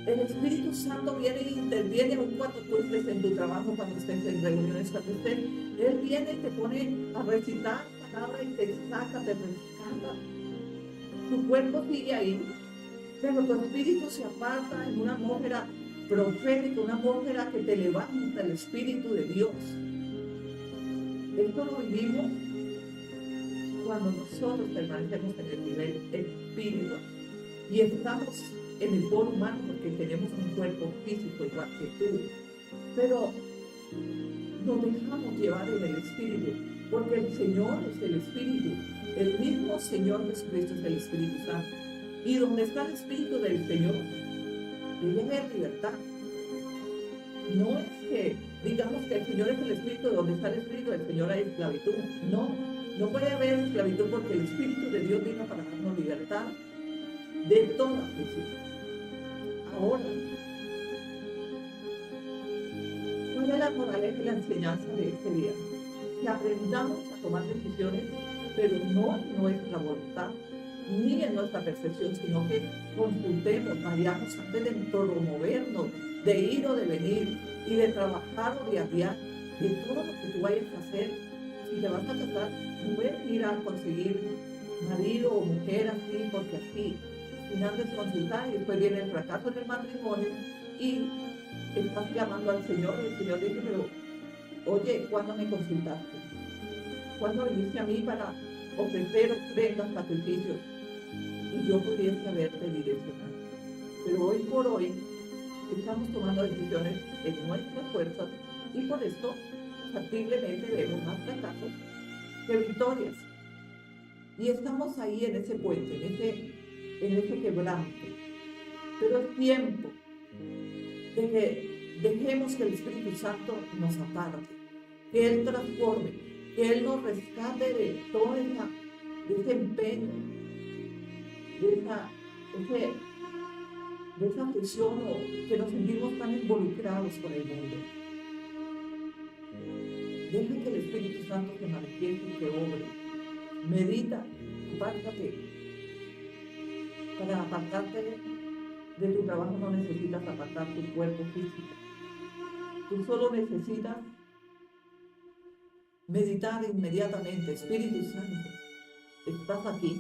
el Espíritu Santo viene e interviene aun cuando tú estés en tu trabajo, cuando estés en reuniones, cuando estés. Él viene y te pone a recitar palabra y te saca, te rescata. Tu cuerpo sigue ahí, pero tu espíritu se aparta en una atmósfera profética, una atmósfera que te levanta el Espíritu de Dios. Esto lo vivimos cuando nosotros permanecemos en el nivel espiritual y estamos en el polo humano, porque tenemos un cuerpo físico igual que tú, pero nos dejamos llevar en el Espíritu, porque el Señor es el Espíritu. El mismo Señor Jesucristo es el Espíritu Santo, y donde está el Espíritu del Señor debe haber libertad. No es que digamos que el Señor es el Espíritu, donde está el Espíritu del Señor hay esclavitud. No puede haber esclavitud, porque el Espíritu de Dios vino para darnos libertad de toda prisión. Ahora, ¿cuál es la moraleja y la enseñanza de este día? Que aprendamos a tomar decisiones, pero no en nuestra voluntad, ni en nuestra percepción, sino que consultemos, vayamos antes de promovernos, de ir o de venir, y de trabajar o de aviar, de todo lo que tú vayas a hacer. Si te vas a casar, no puedes ir a conseguir marido o mujer así, porque así, sin antes consultar, y después viene el fracaso en el matrimonio y estás clamando al Señor, y el Señor dice: pero oye, ¿cuándo me consultaste? ¿Cuándo viniste a mí para ofrecer ofrendas, sacrificios? Y yo pudiese haberte direccionado. Pero hoy por hoy estamos tomando decisiones en nuestras fuerzas, y por esto factiblemente vemos más fracasos que victorias. Y estamos ahí en ese puente, en ese quebrante. Pero es tiempo de que dejemos que el Espíritu Santo nos aparte, que Él transforme, que Él nos rescate de todo ese empeño, de esa presión o que nos sentimos tan involucrados con el mundo. Deja que el Espíritu Santo se manifieste y que obre. Medita, apártate. Para apartarte de tu trabajo no necesitas apartar tu cuerpo físico. Tú solo necesitas meditar inmediatamente. Espíritu Santo, estás aquí.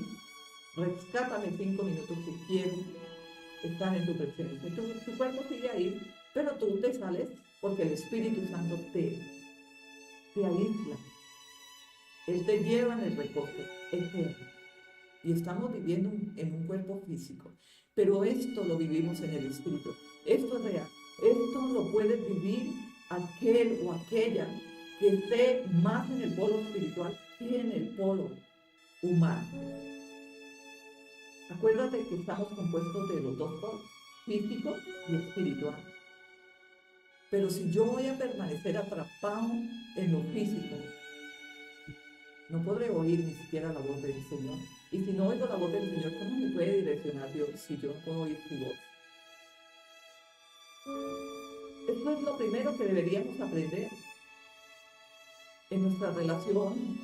Rescátame 5 minutos si quiero estar en tu presencia. Tu cuerpo sigue ahí, pero tú te sales porque el Espíritu Santo te aísla. Él te lleva en el reposo eterno. Y estamos viviendo en un cuerpo físico, pero esto lo vivimos en el Espíritu. Esto es real. Esto lo puede vivir aquel o aquella que esté más en el polo espiritual que en el polo humano. Acuérdate que estamos compuestos de los dos polos, físico y espiritual. Pero si yo voy a permanecer atrapado en lo físico, no podré oír ni siquiera la voz del Señor. Y si no oigo la voz del Señor, ¿cómo me puede direccionar Dios si yo no puedo oír su voz? Esto es lo primero que deberíamos aprender. En nuestra relación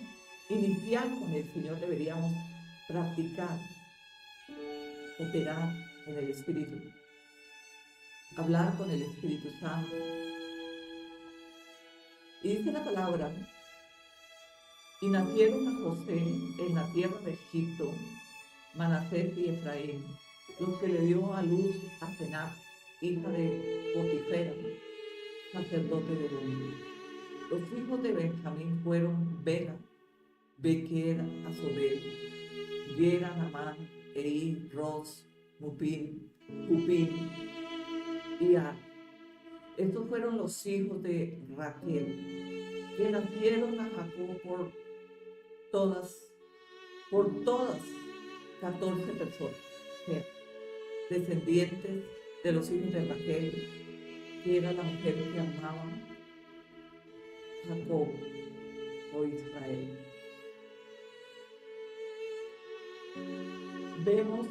inicial con el Señor deberíamos practicar, operar en el Espíritu, hablar con el Espíritu Santo. Y dice la palabra, y nacieron a José en la tierra de Egipto, Manasés y Efraín, los que le dio a luz a Senat, hija de Potifera, sacerdote de On. Los hijos de Benjamín fueron Bela, Bequera, Asobel, Gera, Namán, Eí, Ros, Mupim y Ar. Estos fueron los hijos de Raquel, que nacieron a Jacob por todas 14 personas, descendientes de los hijos de Raquel, que era la mujer que amaba Jacob o Israel. Vemos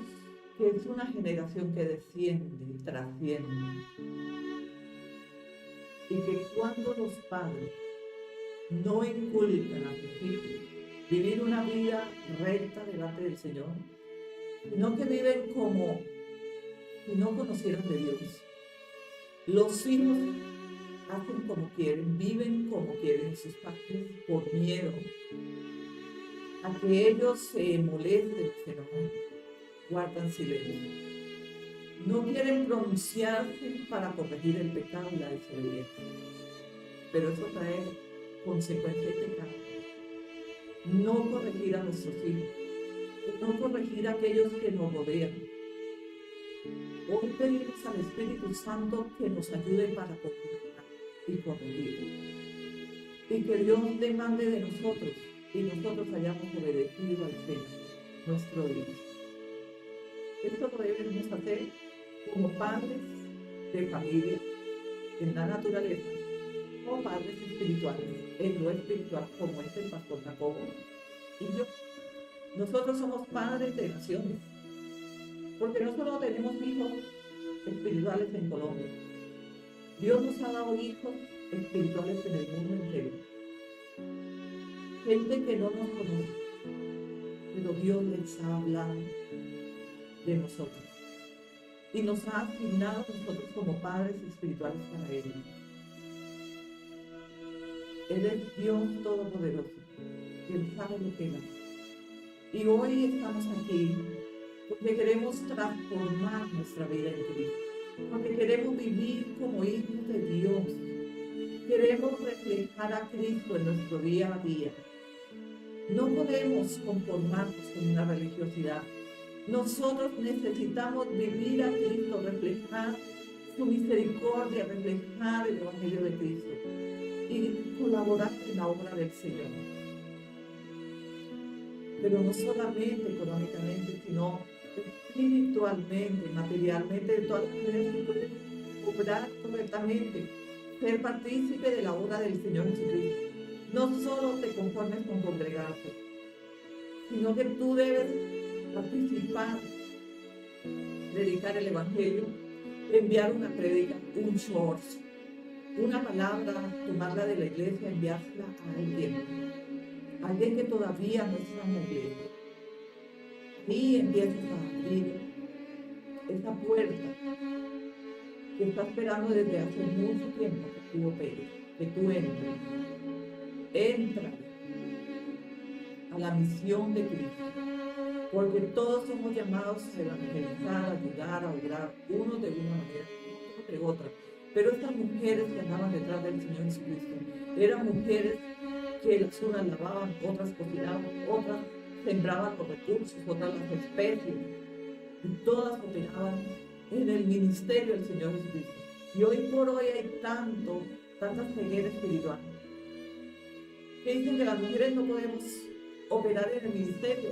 que es una generación que desciende y trasciende, y que cuando los padres no inculcan a sus hijos vivir una vida recta delante del Señor, sino que viven como si no conocieran de Dios. Los hijos hacen como quieren, viven como quieren sus padres por miedo a que ellos se molesten, se enojen, guardan silencio. No quieren pronunciarse para corregir el pecado y la desobediencia, pero eso trae consecuencias de pecado. No corregir a nuestros hijos, no corregir a aquellos que nos rodean. Hoy pedimos al Espíritu Santo que nos ayude para corregir. Y que Dios demande de nosotros y nosotros hayamos obedecido al Señor, nuestro Dios. Esto lo debemos hacer como padres de familia, en la naturaleza, o padres espirituales, en lo espiritual, como es el pastor Jacobo y yo. Nosotros somos padres de naciones, porque no solo tenemos hijos espirituales en Colombia, Dios nos ha dado hijos espirituales en el mundo entero. Gente que no nos conoce, pero Dios les ha hablado de nosotros y nos ha asignado a nosotros como padres espirituales para ellos. Él es Dios Todopoderoso, Él sabe lo que Él hace. Y hoy estamos aquí porque queremos transformar nuestra vida en Cristo, porque queremos vivir como hijos de Dios. Queremos reflejar a Cristo en nuestro día a día. No podemos conformarnos con una religiosidad. Nosotros necesitamos vivir a Cristo, reflejar su misericordia, reflejar el Evangelio de Cristo y colaborar en la obra del Señor. pero no solamente económicamente, sino espiritualmente, materialmente, de todas las maneras tú puedes obrar correctamente, ser partícipe de la obra del Señor Jesucristo. No solo te conformes con congregarte, sino que tú debes participar, predicar el Evangelio, enviar una prédica, un short, una palabra, tomarla de la iglesia, enviársela a alguien que todavía no está en la iglesia. Y empiezas a abrir esa puerta que está esperando desde hace mucho tiempo que tú operes, que tú entres. Entra a la misión de Cristo, porque todos somos llamados a evangelizar, a ayudar, a obrar, unos de una manera, otros de otra. Pero estas mujeres que andaban detrás del Señor Jesucristo eran mujeres que las unas lavaban, otras cocinaban, otras sembraban los recursos, otras las especies, y todas operaban en el ministerio del Señor Jesucristo. Y hoy por hoy hay tanta ceguera espiritual, que dicen que las mujeres no podemos operar en el ministerio,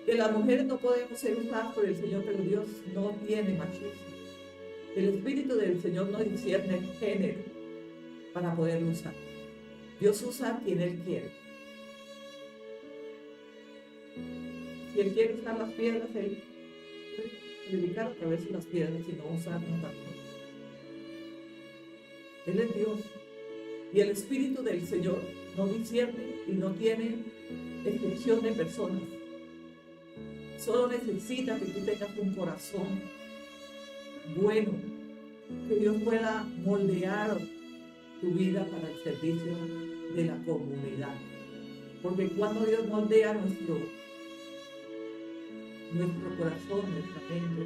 que las mujeres no podemos ser usadas por el Señor, pero Dios no tiene machismo. El Espíritu del Señor no discierne el género para poderlo usar. Dios usa a quien Él quiere. Si Él quiere usar las piedras, Él puede predicar a través de las piedras y no usarlas también. Él es Dios. Y el Espíritu del Señor no discierne y no tiene excepción de personas. Solo necesita que tú tengas un corazón bueno, que Dios pueda moldear tu vida para el servicio de la comunidad. Porque cuando Dios moldea nuestro corazón, nuestra mente,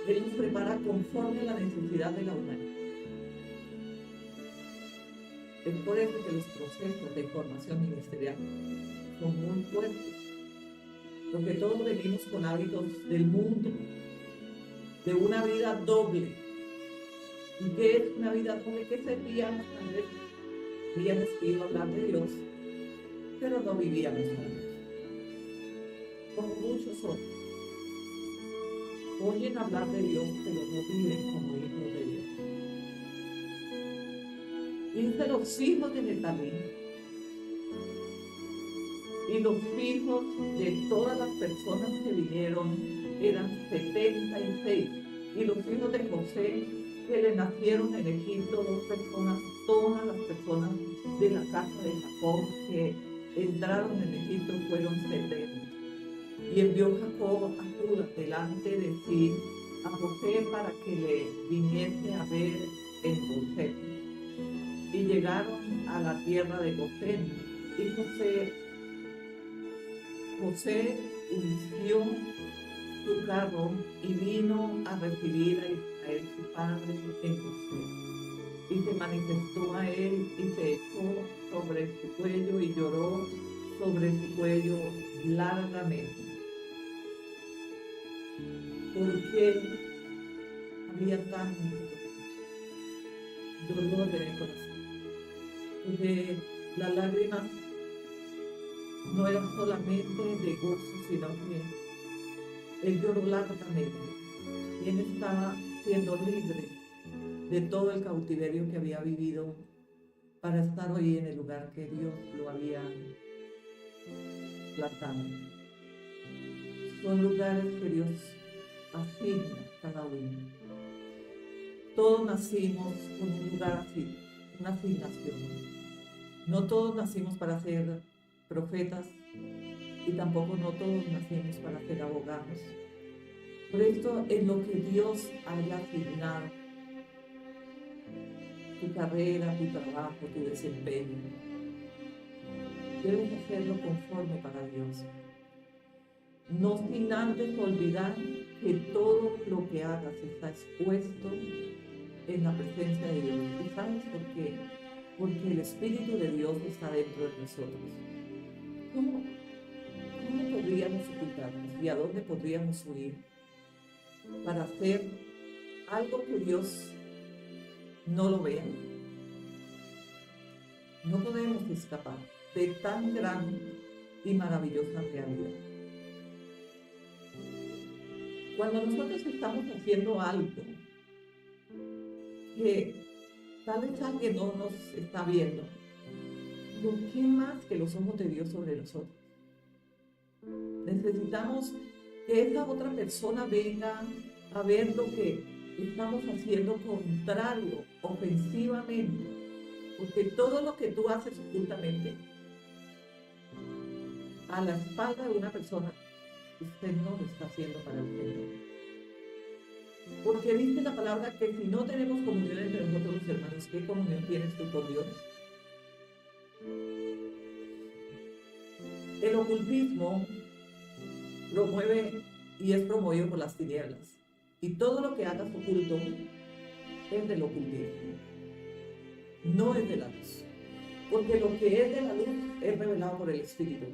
Él nos prepara conforme a la necesidad de la humanidad. Es por eso que los procesos de formación ministerial son muy fuertes, porque todos venimos con hábitos del mundo, de una vida doble. ¿Y qué es una vida doble? ¿Qué servíamos antes? Habíamos ido a hablar de Dios, pero no vivíamos con Dios. Como muchos otros. Oyen hablar de Dios, pero no viven como hijos de Dios. Dice los hijos de Netalí y los hijos de todas las personas que vinieron eran 76. Y los hijos de José que le nacieron en Egipto, 2 personas, todas las personas de la casa de Jacob que entraron en Egipto fueron 70. Y envió Jacob a Judá delante de sí a José para que le viniese a ver en Gosén. Y llegaron a la tierra de Gosén. Y José unció su carro y vino a recibir a Israel su padre en Gosén. Y se manifestó a él y se echó sobre su cuello y lloró sobre su cuello largamente. Porque había tanto dolor en el corazón. Porque las lágrimas no eran solamente de gozo, sino que él lloró largamente. Y él estaba siendo libre de todo el cautiverio que había vivido para estar hoy en el lugar que Dios lo había plantado. Son lugares que Dios asigna cada uno. Todos nacimos con un lugar así, una asignación. No todos nacimos para ser profetas y tampoco no todos nacimos para ser abogados. Por esto, en lo que Dios haya asignado, tu carrera, tu trabajo, tu desempeño, debes hacerlo conforme para Dios. No sin antes olvidar que todo lo que hagas está expuesto en la presencia de Dios. ¿Y sabes por qué? Porque el Espíritu de Dios está dentro de nosotros. ¿Cómo podríamos ocultarnos y a dónde podríamos huir para hacer algo que Dios no lo vea? No podemos escapar de tan gran y maravillosa realidad. Cuando nosotros estamos haciendo algo que tal vez alguien no nos está viendo, lo que más que los ojos de Dios sobre nosotros. Necesitamos que esa otra persona venga a ver lo que estamos haciendo contrario, ofensivamente, porque todo lo que tú haces ocultamente, a la espalda de una persona, usted no lo está haciendo para el Señor. Porque dice la palabra que si no tenemos comunión entre nosotros los hermanos, ¿qué comunión tienes tú con Dios? El ocultismo promueve y es promovido por las tinieblas. Y todo lo que hagas oculto es del ocultismo, no es de la luz. Porque lo que es de la luz es revelado por el Espíritu.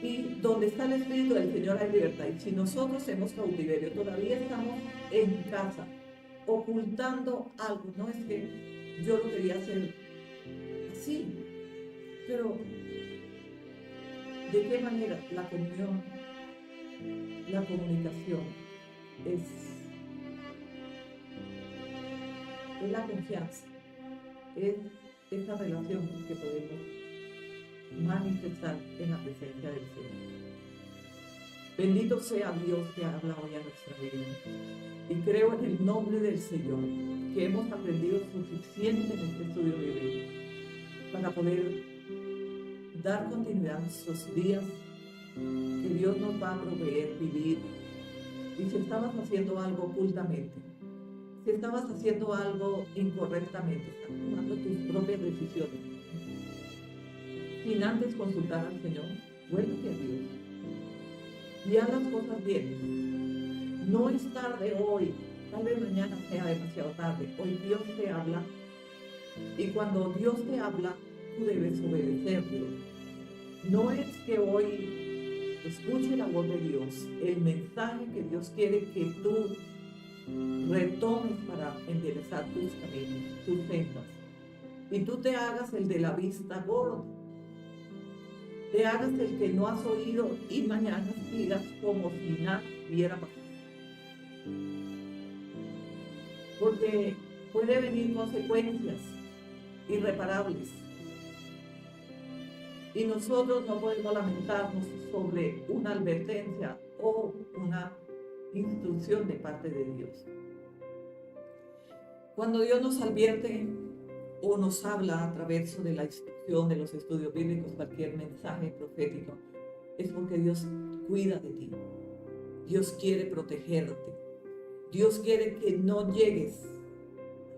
Y donde está el Espíritu del Señor hay libertad. Y si nosotros hemos cautiverio, todavía estamos en casa, ocultando algo. No es que yo lo quería hacer así, pero ¿de qué manera la comunión, la comunicación es la confianza? Es esa relación que podemos manifestar en la presencia del Señor. Bendito sea Dios que habla hoy a nuestra vida. Y creo en el nombre del Señor que hemos aprendido suficiente en este estudio bíblico para poder dar continuidad a nuestros días que Dios nos va a proveer vivir. Y si estabas haciendo algo ocultamente, si estabas haciendo algo incorrectamente, estás tomando tus propias decisiones, sin antes consultar al Señor, vuélvete a Dios y haz las cosas bien. No es tarde hoy, tal vez mañana sea demasiado tarde. Hoy Dios te habla y cuando Dios te habla, tú debes obedecerlo. No es que hoy escuche la voz de Dios, el mensaje que Dios quiere que tú retomes para enderezar tus caminos, tus sendas, y tú te hagas el de la vista gorda, te hagas el que no has oído y mañana sigas como si nada hubiera pasado. Porque puede venir consecuencias irreparables y nosotros no podemos lamentarnos sobre una advertencia o una instrucción de parte de Dios. Cuando Dios nos advierte o nos habla a través de la instrucción de los estudios bíblicos, cualquier mensaje profético, es porque Dios cuida de ti. Dios quiere protegerte. Dios quiere que no llegues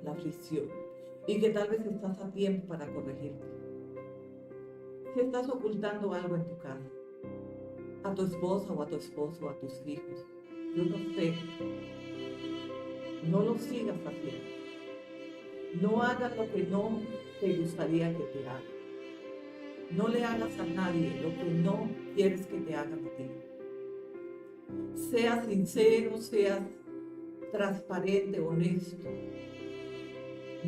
a la aflicción y que tal vez estás a tiempo para corregirte. Si estás ocultando algo en tu casa, a tu esposa o a tu esposo o a tus hijos, yo no sé, no lo sigas haciendo. No hagas lo que no te gustaría que te hagan. No le hagas a nadie lo que no quieres que te hagan a ti. Seas sincero, seas transparente, honesto.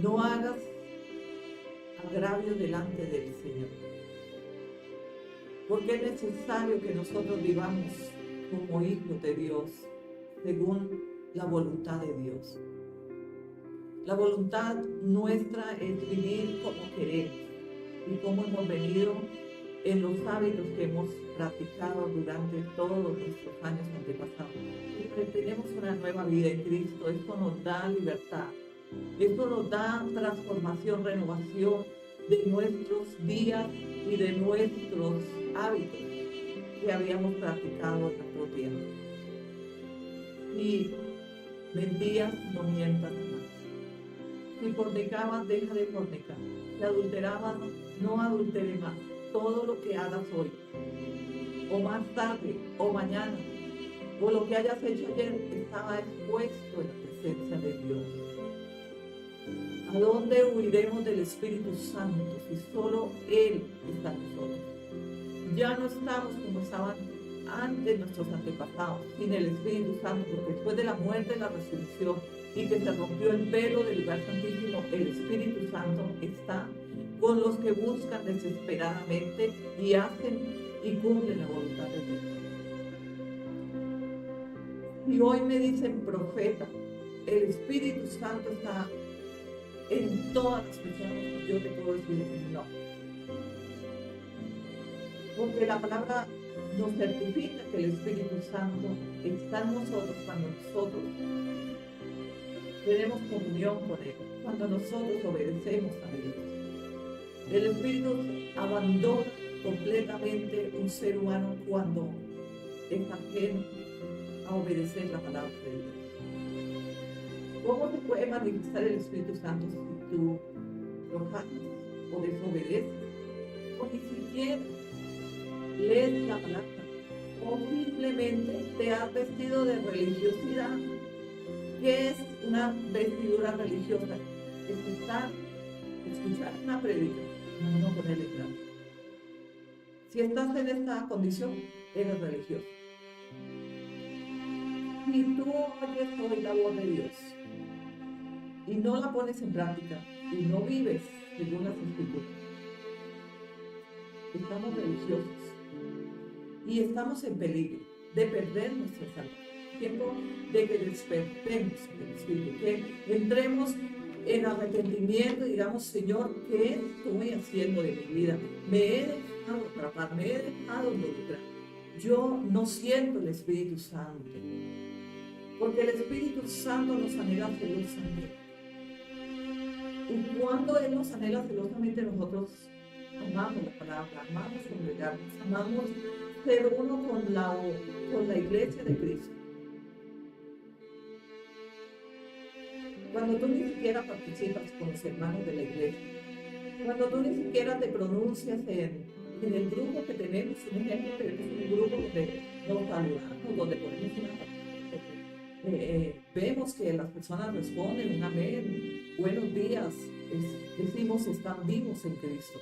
No hagas agravio delante del Señor. Porque es necesario que nosotros vivamos como hijos de Dios, según la voluntad de Dios. La voluntad nuestra es vivir como queremos y como hemos venido en los hábitos que hemos practicado durante todos nuestros años antepasados. Y que tenemos una nueva vida en Cristo, esto nos da libertad, esto nos da transformación, renovación de nuestros días y de nuestros hábitos que habíamos practicado en nuestro tiempo. Si mentías, no mientas más. Si fornicabas, deja de fornicar. Si adulterabas, no adulteres más. Todo lo que hagas hoy, o más tarde, o mañana, o lo que hayas hecho ayer, estaba expuesto en la presencia de Dios. ¿A dónde huiremos del Espíritu Santo si solo Él está en nosotros? Ya no estamos como estaban antes nuestros antepasados, sin el Espíritu Santo, porque después de la muerte y la resurrección, y que se rompió el velo del lugar santísimo, el Espíritu Santo está con los que buscan desesperadamente y hacen y cumple la voluntad de Dios. Y hoy me dicen profeta, el Espíritu Santo está en todas las personas, yo te puedo decir no. Porque la palabra nos certifica que el Espíritu Santo está en nosotros cuando nosotros tenemos comunión con Él, cuando nosotros obedecemos a Dios. El Espíritu abandona completamente un ser humano cuando es ajeno a obedecer la palabra de Dios. ¿Cómo se puede manifestar el Espíritu Santo si tú lo faltas o desobedeces o ni siquiera lees la palabra o simplemente te has vestido de religiosidad? ¿Qué es una vestidura religiosa? Escuchar una prédica, no ponerle claro. Si estás en esta condición, eres religioso. Si tú oyes hoy la voz de Dios y no la pones en práctica y no vives según las escrituras, estamos religiosos y estamos en peligro de perder nuestra salvación. Tiempo de que despertemos el Espíritu, que entremos en arrepentimiento y digamos, Señor, ¿qué estoy haciendo de mi vida? Me he dejado atrapar, me he dejado involucrar. Yo no siento el Espíritu Santo, porque el Espíritu Santo nos anhela celosamente. Y cuando Él nos anhela celosamente, nosotros amamos la palabra, amamos congregarnos, amamos ser uno con la iglesia de Cristo. Cuando tú ni siquiera participas con los hermanos de la iglesia, cuando tú ni siquiera te pronuncias en el grupo que tenemos, un ejemplo, tenemos un grupo donde nos saludamos, donde ponemos una vemos que las personas responden un amén, buenos días, decimos están vivos en Cristo,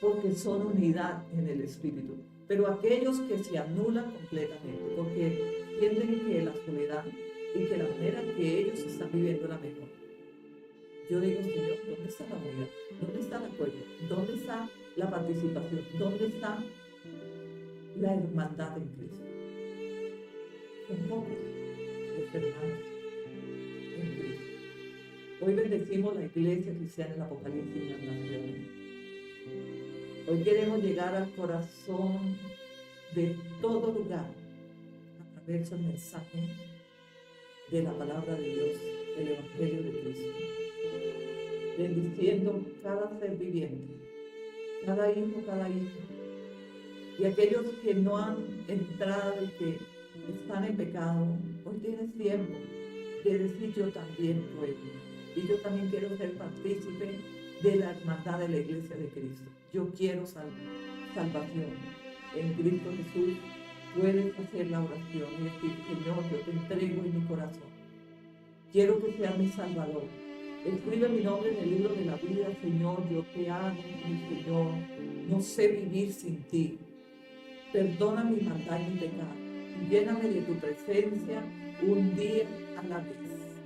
porque son unidad en el Espíritu. Pero aquellos que se anulan completamente, porque sienten que la soledad y que la manera que ellos están viviendo es la mejor. Yo digo, Señor, ¿dónde está la unidad? ¿Dónde está el apoyo? ¿Dónde está la participación? ¿Dónde está la hermandad en Cristo? Son pocos los hermanos en Cristo. Hoy bendecimos la iglesia cristiana en el Apocalipsis y las naciones. Hoy queremos llegar al corazón de todo lugar a través del mensaje de la palabra de Dios, el Evangelio de Cristo, bendiciendo cada ser viviente, cada hijo, y aquellos que no han entrado y que están en pecado. Hoy tienes tiempo de decir, yo también puedo, y yo también quiero ser partícipe de la hermandad de la iglesia de Cristo. Yo quiero salvación en Cristo Jesús. Puedes hacer la oración y decir, Señor, yo te entrego en mi corazón. Quiero que seas mi Salvador. Escribe mi nombre en el libro de la vida, Señor. Yo te amo, mi Señor. No sé vivir sin ti. Perdona mi maldad y mi pecado. Lléname de tu presencia un día a la vez.